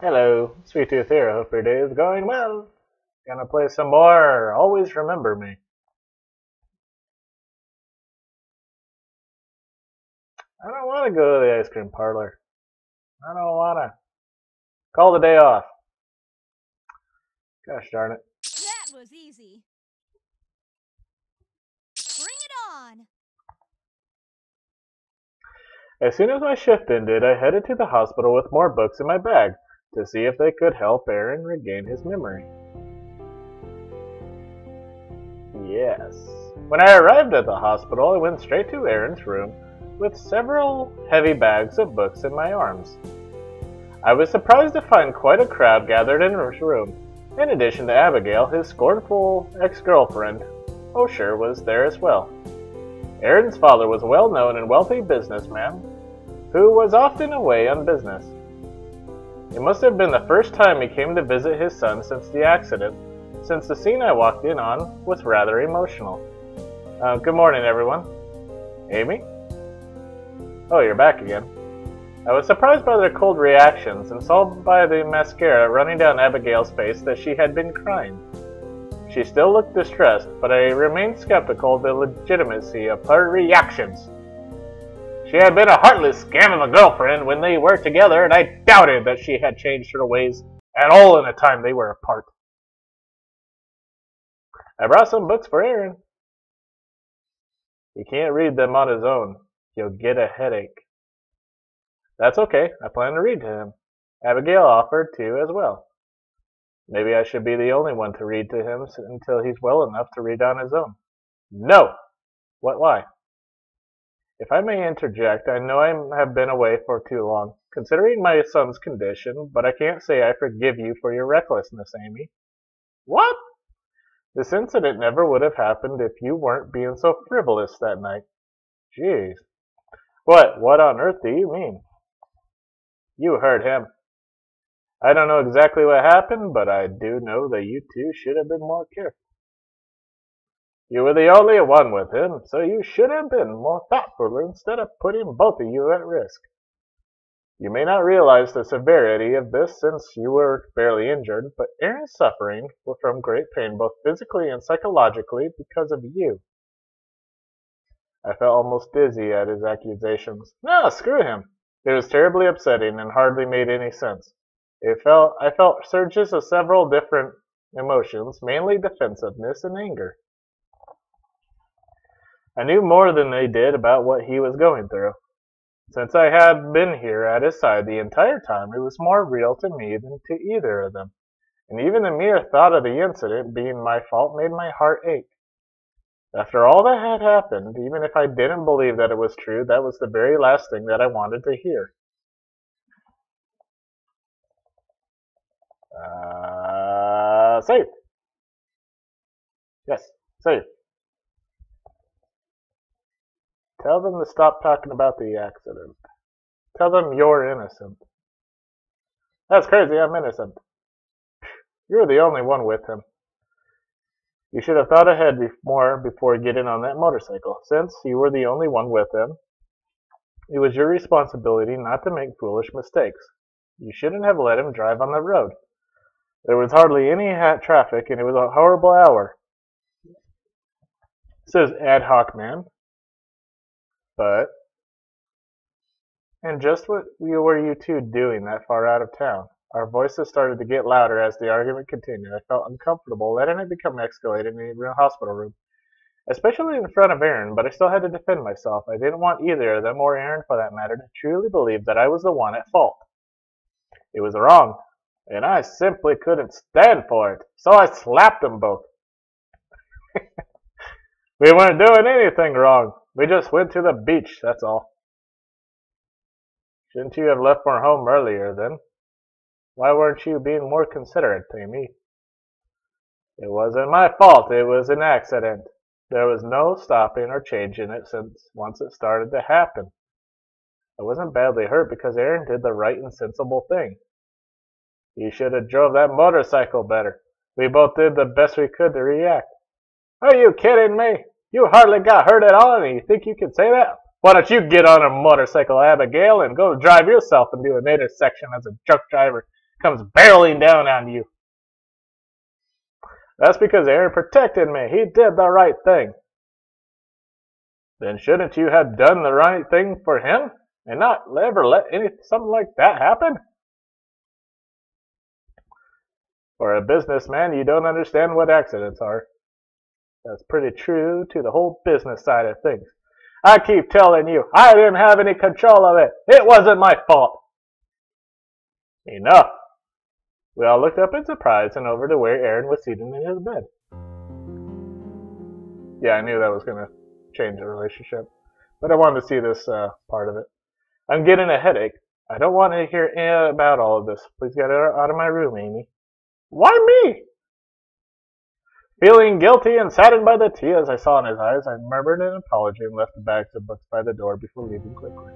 Hello, Sweet Tooth here. Hope your day is going well. Gonna play some more. Always remember me. I don't want to go to the ice cream parlor. I don't want to. Call the day off. Gosh darn it. That was easy. Bring it on! As soon as my shift ended, I headed to the hospital with more books in my bag to see if they could help Aaron regain his memory. Yes. When I arrived at the hospital, I went straight to Aaron's room with several heavy bags of books in my arms. I was surprised to find quite a crowd gathered in his room. In addition to Abigail, his scornful ex-girlfriend, Osher, was there as well. Aaron's father was a well-known and wealthy businessman who was often away on business. It must have been the first time he came to visit his son since the accident, since the scene I walked in on was rather emotional. Good morning, everyone. Amy? Oh, you're back again. I was surprised by their cold reactions and saw by the mascara running down Abigail's face that she had been crying. She still looked distressed, but I remained skeptical of the legitimacy of her reactions. She had been a heartless scam of a girlfriend when they were together, and I doubted that she had changed her ways at all in the time they were apart. I brought some books for Aaron. He can't read them on his own. He'll get a headache. That's okay. I plan to read to him. Abigail offered to as well. Maybe I should be the only one to read to him until he's well enough to read on his own. No! Why? If I may interject, I know I have been away for too long, considering my son's condition, but I can't say I forgive you for your recklessness, Amy. What? This incident never would have happened if you weren't being so frivolous that night. Jeez. What on earth do you mean? You heard him. I don't know exactly what happened, but I do know that you two should have been more careful. You were the only one with him, so you should have been more thoughtful instead of putting both of you at risk. You may not realize the severity of this since you were barely injured, but Aaron's suffering from great pain both physically and psychologically because of you. I felt almost dizzy at his accusations. No, screw him. It was terribly upsetting and hardly made any sense. I felt surges of several different emotions, mainly defensiveness and anger. I knew more than they did about what he was going through. Since I had been here at his side the entire time, it was more real to me than to either of them, and even the mere thought of the incident being my fault made my heart ache. After all that had happened, even if I didn't believe that it was true, that was the very last thing that I wanted to hear. Safe. Yes, safe. Tell them to stop talking about the accident. Tell them you're innocent. That's crazy, I'm innocent. You're the only one with him. You should have thought ahead more before getting on that motorcycle. Since you were the only one with him, it was your responsibility not to make foolish mistakes. You shouldn't have let him drive on the road. There was hardly any traffic, and it was a horrible hour. Says Ad Hoc Man. But, and just what were you two doing that far out of town? Our voices started to get louder as the argument continued. I felt uncomfortable letting it become escalated in the hospital room, especially in front of Aaron, but I still had to defend myself. I didn't want either of them, or Aaron for that matter, to truly believe that I was the one at fault. It was wrong, and I simply couldn't stand for it, so I slapped them both. We weren't doing anything wrong. We just went to the beach, that's all. Shouldn't you have left for home earlier, then? Why weren't you being more considerate, Amy? It wasn't my fault. It was an accident. There was no stopping or changing it once it started to happen. I wasn't badly hurt because Aaron did the right and sensible thing. He should have drove that motorcycle better. We both did the best we could to react. Are you kidding me? You hardly got hurt at all, and you think you can say that? Why don't you get on a motorcycle, Abigail, and go drive yourself into an intersection as a drunk driver comes barreling down on you. That's because Aaron protected me. He did the right thing. Then shouldn't you have done the right thing for him and not ever let something like that happen? For a businessman, you don't understand what accidents are. That's pretty true to the whole business side of things. I keep telling you, I didn't have any control of it. It wasn't my fault. Enough. We all looked up in surprise and over to where Aaron was seated in his bed. Yeah, I knew that was going to change the relationship, but I wanted to see this part of it. I'm getting a headache. I don't want to hear about all of this. Please get out of my room, Amy. Why me? Feeling guilty and saddened by the tears I saw in his eyes, I murmured an apology and left the bags of books by the door before leaving quickly.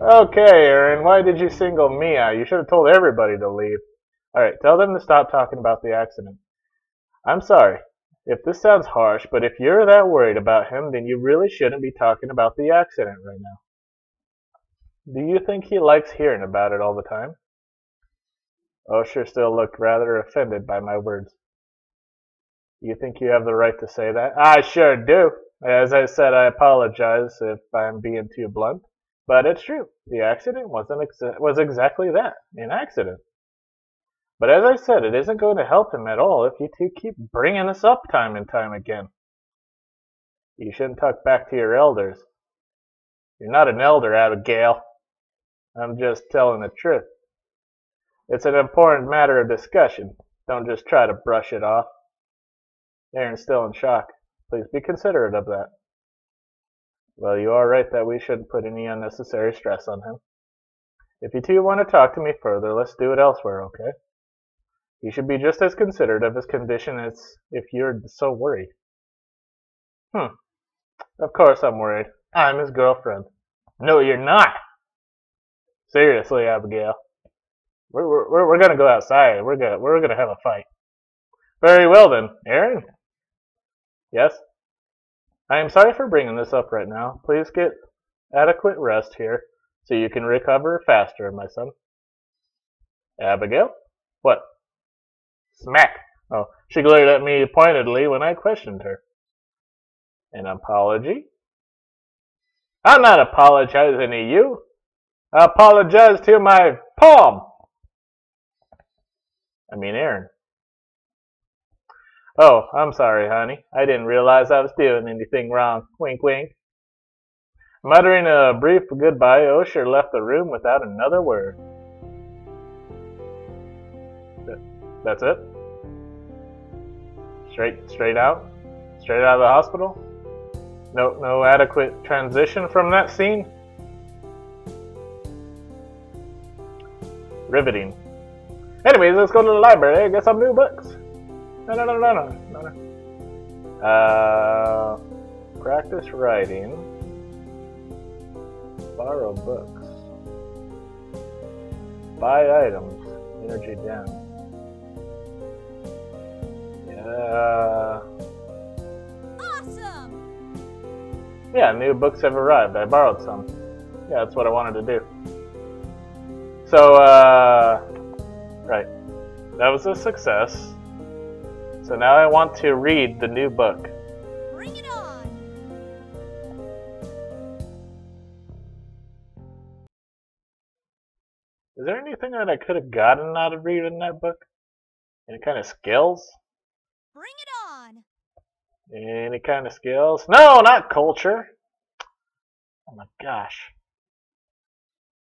Okay, Aaron, why did you single me out? You should have told everybody to leave. Alright, tell them to stop talking about the accident. I'm sorry if this sounds harsh, but if you're that worried about him, then you really shouldn't be talking about the accident right now. Do you think he likes hearing about it all the time? Osher still looked rather offended by my words. You think you have the right to say that? I sure do. As I said, I apologize if I'm being too blunt. But it's true. The accident was exactly that, an accident. But as I said, it isn't going to help him at all if you two keep bringing this up time and time again. You shouldn't talk back to your elders. You're not an elder, Abigail. I'm just telling the truth. It's an important matter of discussion. Don't just try to brush it off. Aaron's still in shock. Please be considerate of that. Well, you are right that we shouldn't put any unnecessary stress on him. If you two want to talk to me further, let's do it elsewhere, okay? You should be just as considerate of his condition as if you're so worried. Of course I'm worried. I'm his girlfriend. No, you're not! Seriously, Abigail. We're gonna go outside. We're gonna have a fight. Very well then, Aaron? Yes? I am sorry for bringing this up right now. Please get adequate rest here so you can recover faster, my son. Abigail? What? Smack! Oh, she glared at me pointedly when I questioned her. An apology? I'm not apologizing to you. I apologize to my palm. I mean Aaron. Oh, I'm sorry, honey. I didn't realize I was doing anything wrong. Wink, wink. Muttering a brief goodbye, Osher left the room without another word. That's it? Straight out? Straight out of the hospital? No adequate transition from that scene? Riveting. Anyways, let's go to the library and get some new books. No. Practice writing. Borrow books. Buy items. Energy down. Yeah. Awesome! Yeah, new books have arrived. I borrowed some. Yeah, that's what I wanted to do. So, right. That was a success. So now I want to read the new book. Bring it on! Is there anything that I could have gotten out of reading that book? Any kind of skills? Bring it on! Any kind of skills? No, not culture! Oh my gosh.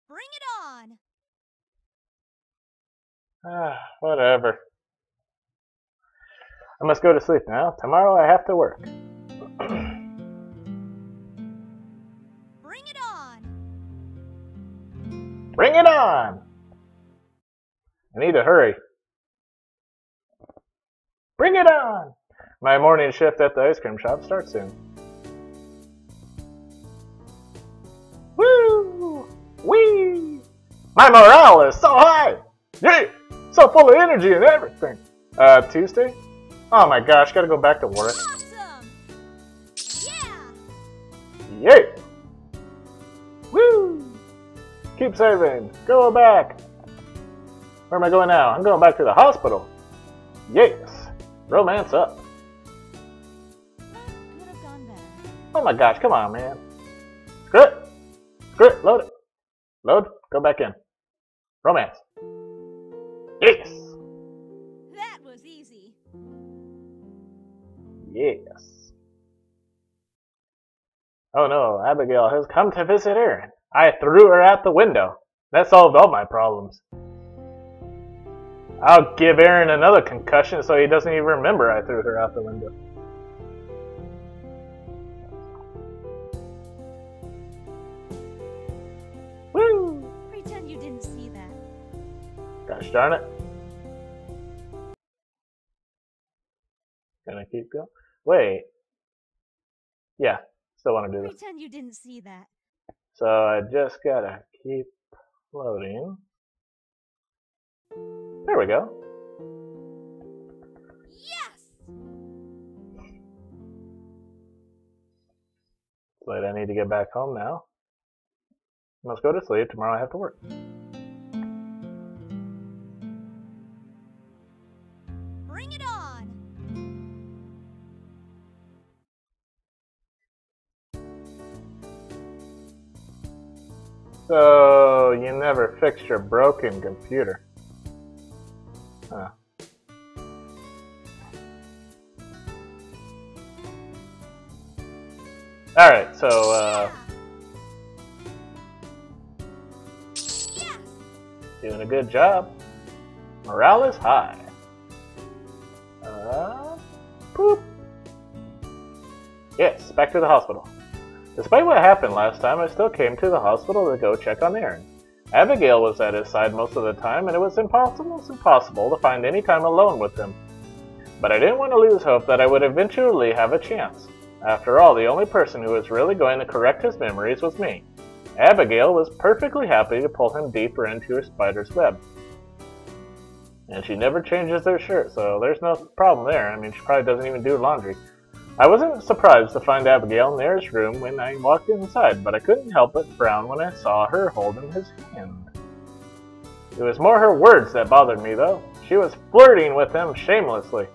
Bring it on! Whatever. I must go to sleep now. Tomorrow I have to work. Bring it on! Bring it on! I need to hurry. Bring it on! My morning shift at the ice cream shop starts soon. Woo! Whee! My morale is so high! Yeah! So full of energy and everything. Tuesday? Oh my gosh, gotta go back to work. Awesome! Yeah! Yay! Woo! Keep saving! Go back! Where am I going now? I'm going back to the hospital! Yes! Romance up! Could have gone better. Oh my gosh, come on, man. Screw it! Screw it! Load it! Load, go back in. Romance. Yes! That was easy. Yes. Oh no, Abigail has come to visit Aaron. I threw her out the window. That solved all my problems. I'll give Aaron another concussion so he doesn't even remember I threw her out the window. Woo! Pretend you didn't see that. Gosh darn it. Gonna keep going? Wait. Yeah, still want to do this. Pretend you didn't see that. So I just gotta keep loading. There we go. Yes! But I need to get back home now. Must go to sleep. Tomorrow I have to work. Bring it on! So you never fixed your broken computer. Huh. Alright, so Yes! doing a good job. Morale is high. Poop. Yes, back to the hospital. Despite what happened last time, I still came to the hospital to go check on Aaron. Abigail was at his side most of the time, and it was impossible to find any time alone with him. But I didn't want to lose hope that I would eventually have a chance. After all, the only person who was really going to correct his memories was me. Abigail was perfectly happy to pull him deeper into her spider's web. And she never changes her shirt, so there's no problem there. I mean, she probably doesn't even do laundry. I wasn't surprised to find Abigail in Aaron's room when I walked inside, but I couldn't help but frown when I saw her holding his hand. It was more her words that bothered me, though. She was flirting with him shamelessly.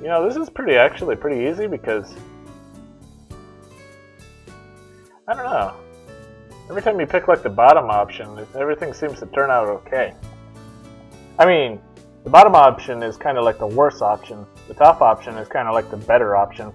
You know, this is actually pretty easy because, I don't know. Every time you pick like the bottom option, everything seems to turn out okay. I mean, the bottom option is kind of like the worst option. The top option is kind of like the better option.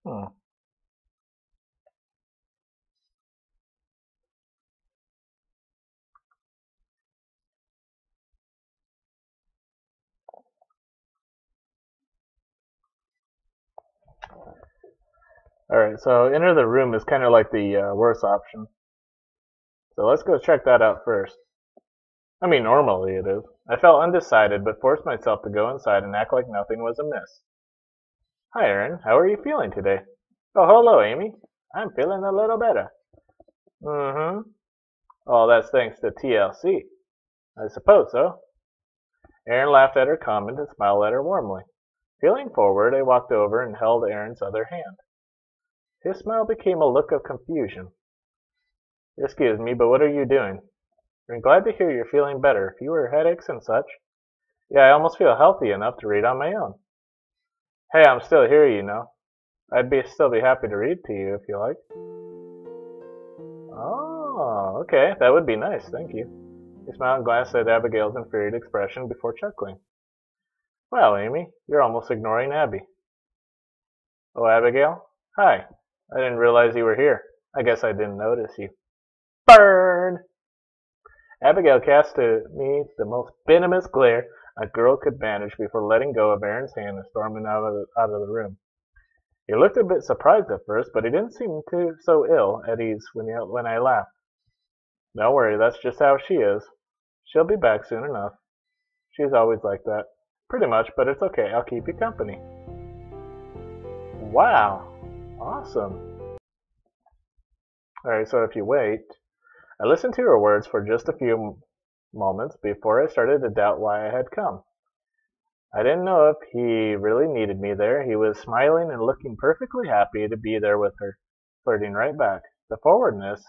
Hmm. Alright, so enter the room is kind of like the worst option. So let's go check that out first. I mean, normally it is. I felt undecided, but forced myself to go inside and act like nothing was amiss. Hi, Aaron. How are you feeling today? Oh, hello, Amy. I'm feeling a little better. Mm-hmm. Oh, that's thanks to TLC. I suppose so. Aaron laughed at her comment and smiled at her warmly. Feeling forward, I walked over and held Aaron's other hand. His smile became a look of confusion. Excuse me, but what are you doing? I'm glad to hear you're feeling better. Fewer headaches and such. Yeah, I almost feel healthy enough to read on my own. Hey, I'm still here, you know. I'd still be happy to read to you if you like. Oh, okay. That would be nice. Thank you. He smiled and glanced at Abigail's infuriated expression before chuckling. Well, Amy, you're almost ignoring Abby. Oh, Abigail? Hi. I didn't realize you were here. I guess I didn't notice you. Burn! Abigail cast at me the most venomous glare a girl could manage before letting go of Aaron's hand and storming out of the room. He looked a bit surprised at first, but he didn't seem so ill at ease when I laughed. Don't worry, that's just how she is. She'll be back soon enough. She's always like that. Pretty much, but it's okay. I'll keep you company. Wow. Awesome. Alright, so if you wait, I listened to her words for just a few moments before I started to doubt why I had come. I didn't know if he really needed me there. He was smiling and looking perfectly happy to be there with her, flirting right back. The forwardness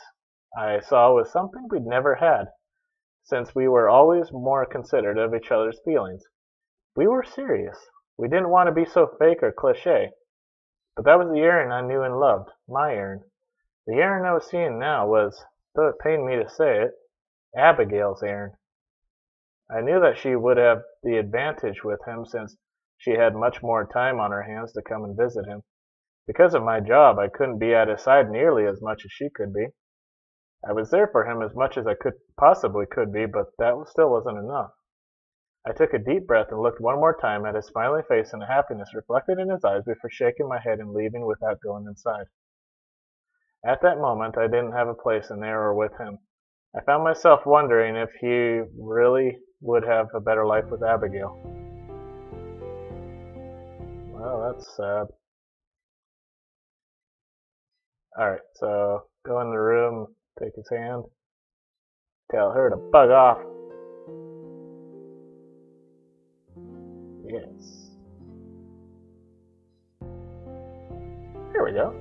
I saw was something we'd never had, since we were always more considerate of each other's feelings. We were serious. We didn't want to be so fake or cliché. But that was the Aaron I knew and loved, my Aaron. The Aaron I was seeing now was, though it pained me to say it, Abigail's Aaron. I knew that she would have the advantage with him since she had much more time on her hands to come and visit him. Because of my job, I couldn't be at his side nearly as much as she could be. I was there for him as much as I possibly could be, but that still wasn't enough. I took a deep breath and looked one more time at his smiling face and the happiness reflected in his eyes before shaking my head and leaving without going inside. At that moment, I didn't have a place in there or with him. I found myself wondering if he really would have a better life with Abigail. Well, that's sad. Alright, so go in the room, take his hand, tell her to bug off. Yes. Here we go.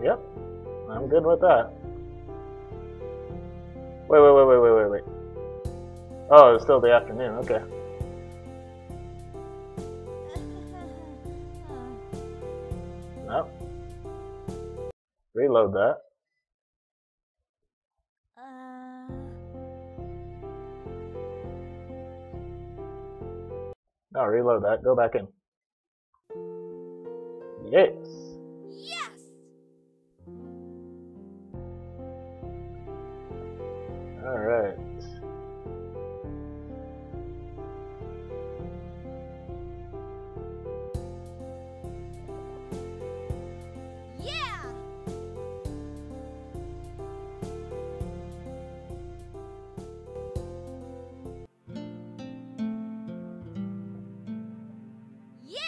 Yep, I'm good with that. Wait. Oh, it's still the afternoon, okay. No. Reload that. No, reload that. Go back in. Yes. Yes! Alright. Yeah! Yeah!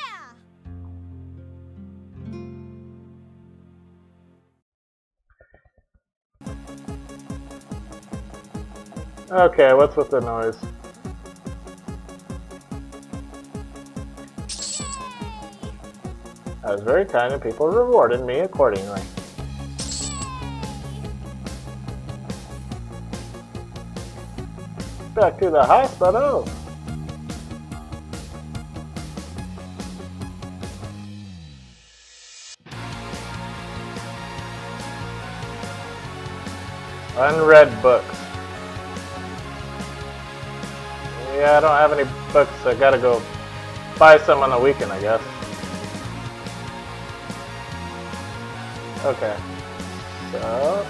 Okay, what's with the noise? I was very kind and people rewarded me accordingly. Back to the hospital! Unread books. Yeah, I don't have any books. I gotta go buy some on the weekend, I guess. Okay. So...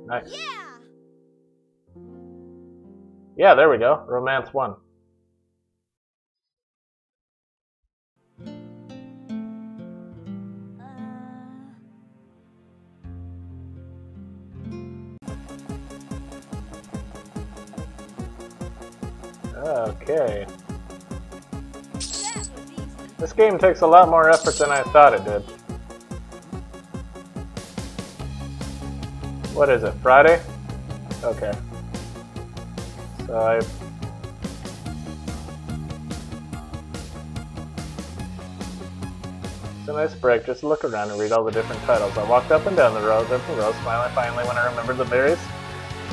Nice. Yeah! Yeah, there we go. Romance 1. Okay. That was easy. This game takes a lot more effort than I thought it did. What is it, Friday? Okay. So it's a nice break, just look around and read all the different titles. I walked up and down the rows, smiling finally when I remembered the various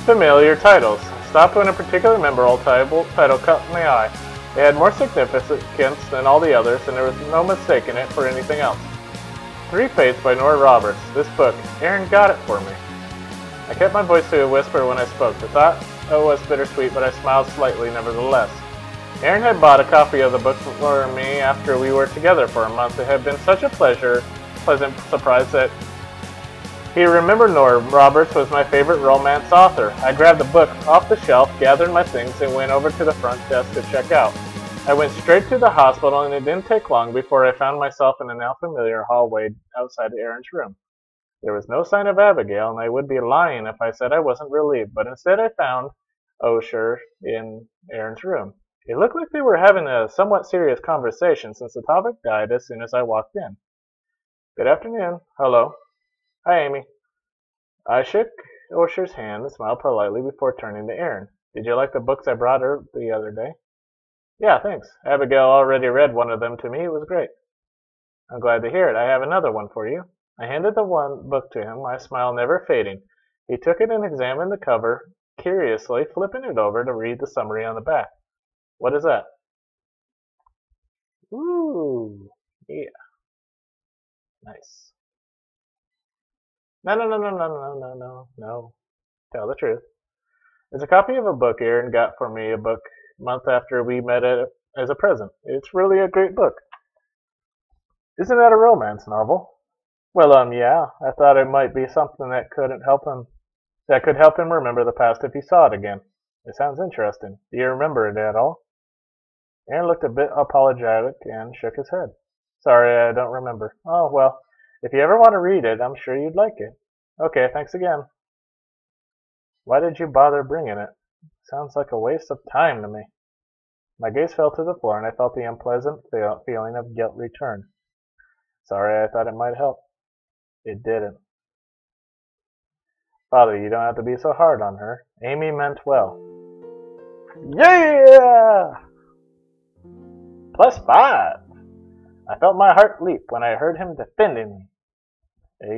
familiar titles. I stopped when a particular memorable title caught my eye. It had more significance than all the others, and there was no mistaking it for anything else. Three Fates by Nora Roberts. This book. Aaron got it for me. I kept my voice to a whisper when I spoke. The thought was bittersweet, but I smiled slightly nevertheless. Aaron had bought a copy of the book for me after we were together for a month. It had been such a pleasant surprise that he remembered Nora Roberts was my favorite romance author. I grabbed the book off the shelf, gathered my things, and went over to the front desk to check out. I went straight to the hospital, and it didn't take long before I found myself in a now familiar hallway outside Aaron's room. There was no sign of Abigail, and I would be lying if I said I wasn't relieved, but instead I found Osher in Aaron's room. It looked like they were having a somewhat serious conversation since the topic died as soon as I walked in. Good afternoon. Hello. Hi, Amy. I shook Osher's hand and smiled politely before turning to Aaron. Did you like the books I brought her the other day? Yeah, thanks. Abigail already read one of them to me. It was great. I'm glad to hear it. I have another one for you. I handed the one book to him, my smile never fading. He took it and examined the cover, curiously flipping it over to read the summary on the back. What is that? Ooh, yeah. Nice. No. Tell the truth. It's a copy of a book Aaron got for me a month after we met as a present. It's really a great book. Isn't that a romance novel? Well, yeah. I thought it might be something that could help him remember the past if he saw it again. It sounds interesting. Do you remember it at all? Aaron looked a bit apologetic and shook his head. Sorry, I don't remember. Oh, well, if you ever want to read it, I'm sure you'd like it. Okay, thanks again. Why did you bother bringing it? Sounds like a waste of time to me. My gaze fell to the floor and I felt the unpleasant feeling of guilt return. Sorry, I thought it might help. It didn't. Father, you don't have to be so hard on her. Amy meant well. Yeah! +5. I felt my heart leap when I heard him defending me.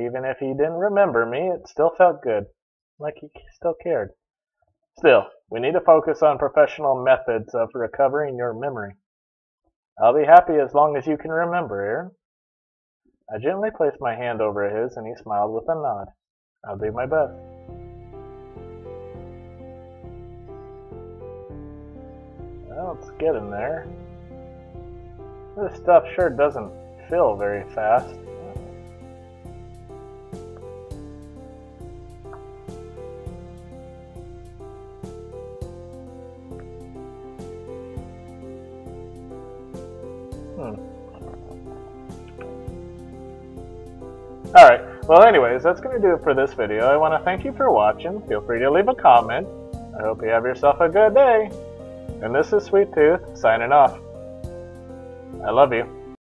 Even if he didn't remember me, it still felt good, like he still cared. Still, we need to focus on professional methods of recovering your memory. I'll be happy as long as you can remember, Aaron. I gently placed my hand over his, and he smiled with a nod. I'll do my best. Well, it's getting there. This stuff sure doesn't fill very fast. Alright, well anyways, that's going to do it for this video. I want to thank you for watching. Feel free to leave a comment. I hope you have yourself a good day. And this is Sweet Tooth, signing off. I love you.